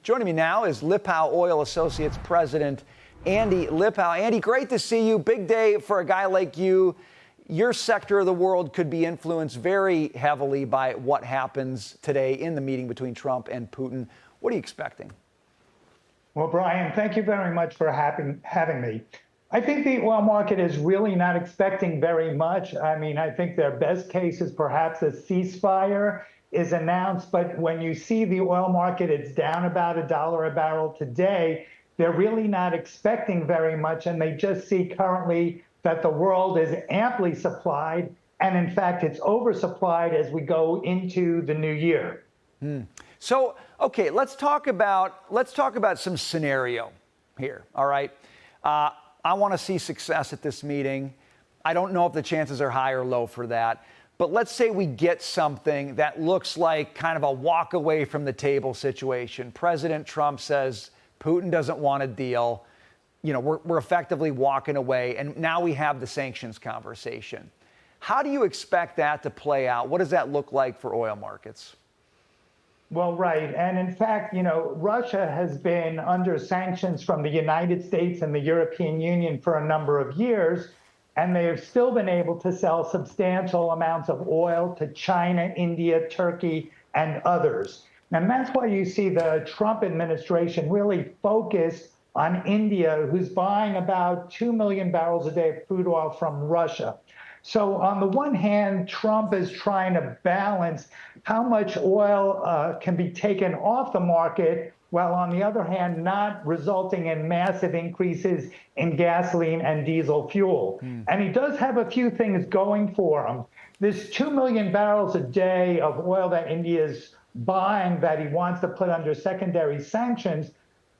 Joining me now is Lipow Oil Associates President Andy Lipow. Andy, great to see you. Big day for a guy like you. Your sector of the world could be influenced very heavily by what happens today in the meeting between Trump and Putin. What are you expecting? Well, Brian, thank you very much for having me. I think the oil market is really not expecting very much. I mean, I think their best case is perhaps a ceasefire is announced, but when you see the oil market, it's down about $1 a barrel today. They're really not expecting very much, and they just see currently that the world is amply supplied, and in fact, it's oversupplied as we go into the new year. So, okay, let's talk about some scenario here. All right, I want to see success at this meeting. I don't know if the chances are high or low for that. But let's say we get something that looks like kind of a walk away from the table situation. President Trump says Putin doesn't want a deal. You know, we're effectively walking away. And now we have the sanctions conversation. How do you expect that to play out? What does that look like for oil markets? Well, right. And in fact, you know, Russia has been under sanctions from the United States and the European Union for a number of years. And they have still been able to sell substantial amounts of oil to China, India, Turkey, and others. And that's why you see the Trump administration really focused on India, who's buying about 2 million barrels a day of crude oil from Russia. So on the one hand, Trump is trying to balance how much oil can be taken off the market, while on the other hand, not resulting in massive increases in gasoline and diesel fuel. And he does have a few things going for him. This 2 million barrels a day of oil that India is buying that he wants to put under secondary sanctions,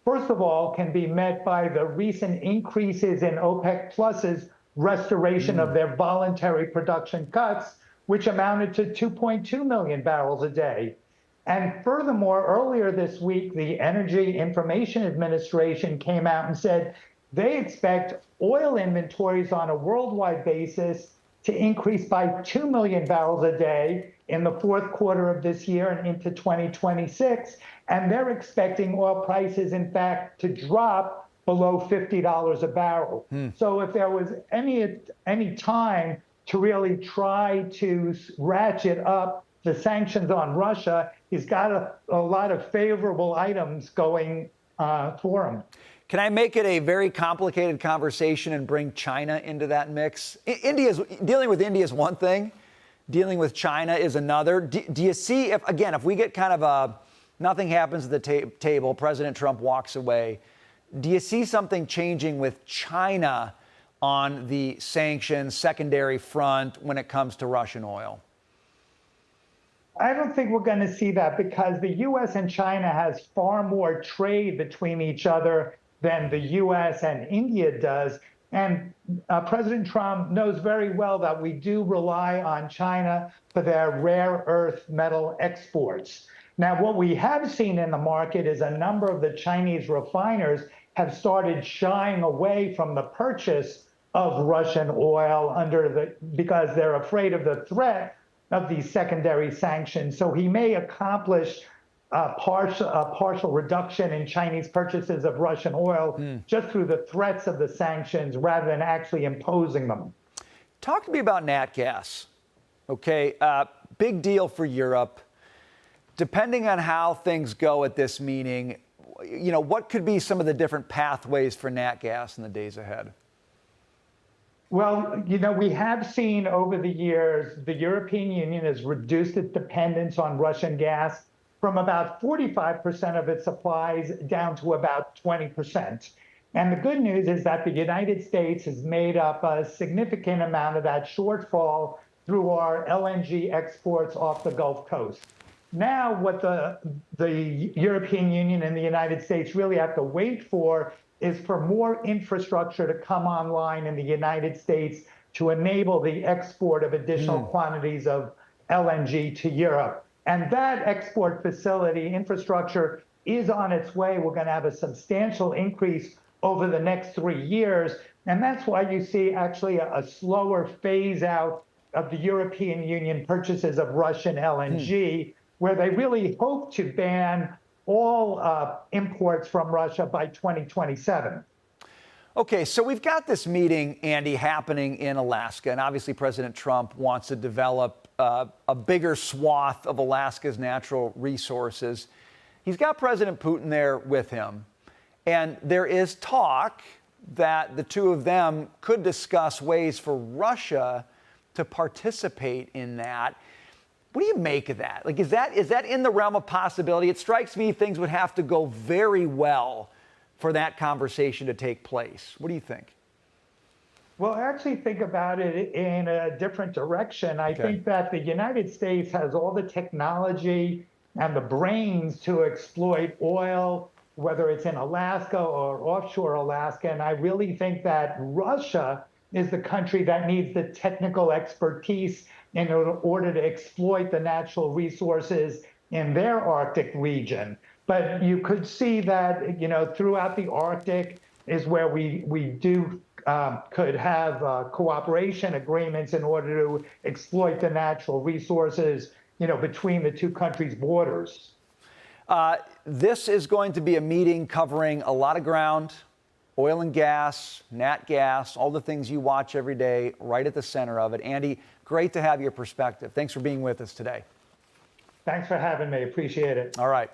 first of all, can be met by the recent increases in OPEC Plus's restoration of their voluntary production cuts, which amounted to 2.2 million barrels a day. And furthermore, earlier this week, the Energy Information Administration came out and said they expect oil inventories on a worldwide basis to increase by 2 million barrels a day in the fourth quarter of this year and into 2026. And they're expecting oil prices, in fact, to drop below $50 a barrel. So if there was any time to really try to ratchet up the sanctions on Russia, he's got a lot of favorable items going for him. Can I make it a very complicated conversation and bring China into that mix? Dealing with India is one thing. Dealing with China is another. Do you see, if we get kind of nothing happens at the table, President Trump walks away, do you see something changing with China on the sanctions secondary front when it comes to Russian oil? I don't think we're going to see that because the U.S. and China has far more trade between each other than the U.S. and India does. And President Trump knows very well that we do rely on China for their rare earth metal exports. Now, what we have seen in the market is a number of the Chinese refiners have started shying away from the purchase of Russian oil because they're afraid of the threat of these secondary sanctions. So he may accomplish a partial reduction in Chinese purchases of Russian oil just through the threats of the sanctions rather than actually imposing them. Talk to me about nat gas. Okay, big deal for Europe. Depending on how things go at this meeting, you know, what could be some of the different pathways for nat gas in the days ahead? Well, you know, we have seen over the years, the European Union has reduced its dependence on Russian gas from about 45% of its supplies down to about 20%. And the good news is that the United States has made up a significant amount of that shortfall through our LNG exports off the Gulf Coast. Now, what the European Union and the United States really have to wait for is for more infrastructure to come online in the United States to enable the export of additional quantities of LNG to Europe. And that export facility infrastructure is on its way. We're going to have a substantial increase over the next 3 years. And that's why you see actually a slower phase out of the European Union purchases of Russian LNG, where they really hope to ban all imports from Russia by 2027. Okay, so we've got this meeting, Andy, happening in Alaska, and obviously President Trump wants to develop a bigger swath of Alaska's natural resources. He's got President Putin there with him, and there is talk that the two of them could discuss ways for Russia to participate in that. What do you make of that? Like, is that in the realm of possibility? It strikes me things would have to go very well for that conversation to take place. What do you think? Well, I actually think about it in a different direction. I think that the United States has all the technology and the brains to exploit oil, whether it's in Alaska or offshore Alaska. And I really think that Russia is the country that needs the technical expertise in order to exploit the natural resources in their Arctic region. But you could see that, throughout the Arctic is where we could have cooperation agreements in order to exploit the natural resources, between the two countries' borders. This is going to be a meeting covering a lot of ground, oil and gas, nat gas, all the things you watch every day, right at the center of it. Andy, great to have your perspective. Thanks for being with us today. Thanks for having me. Appreciate it. All right.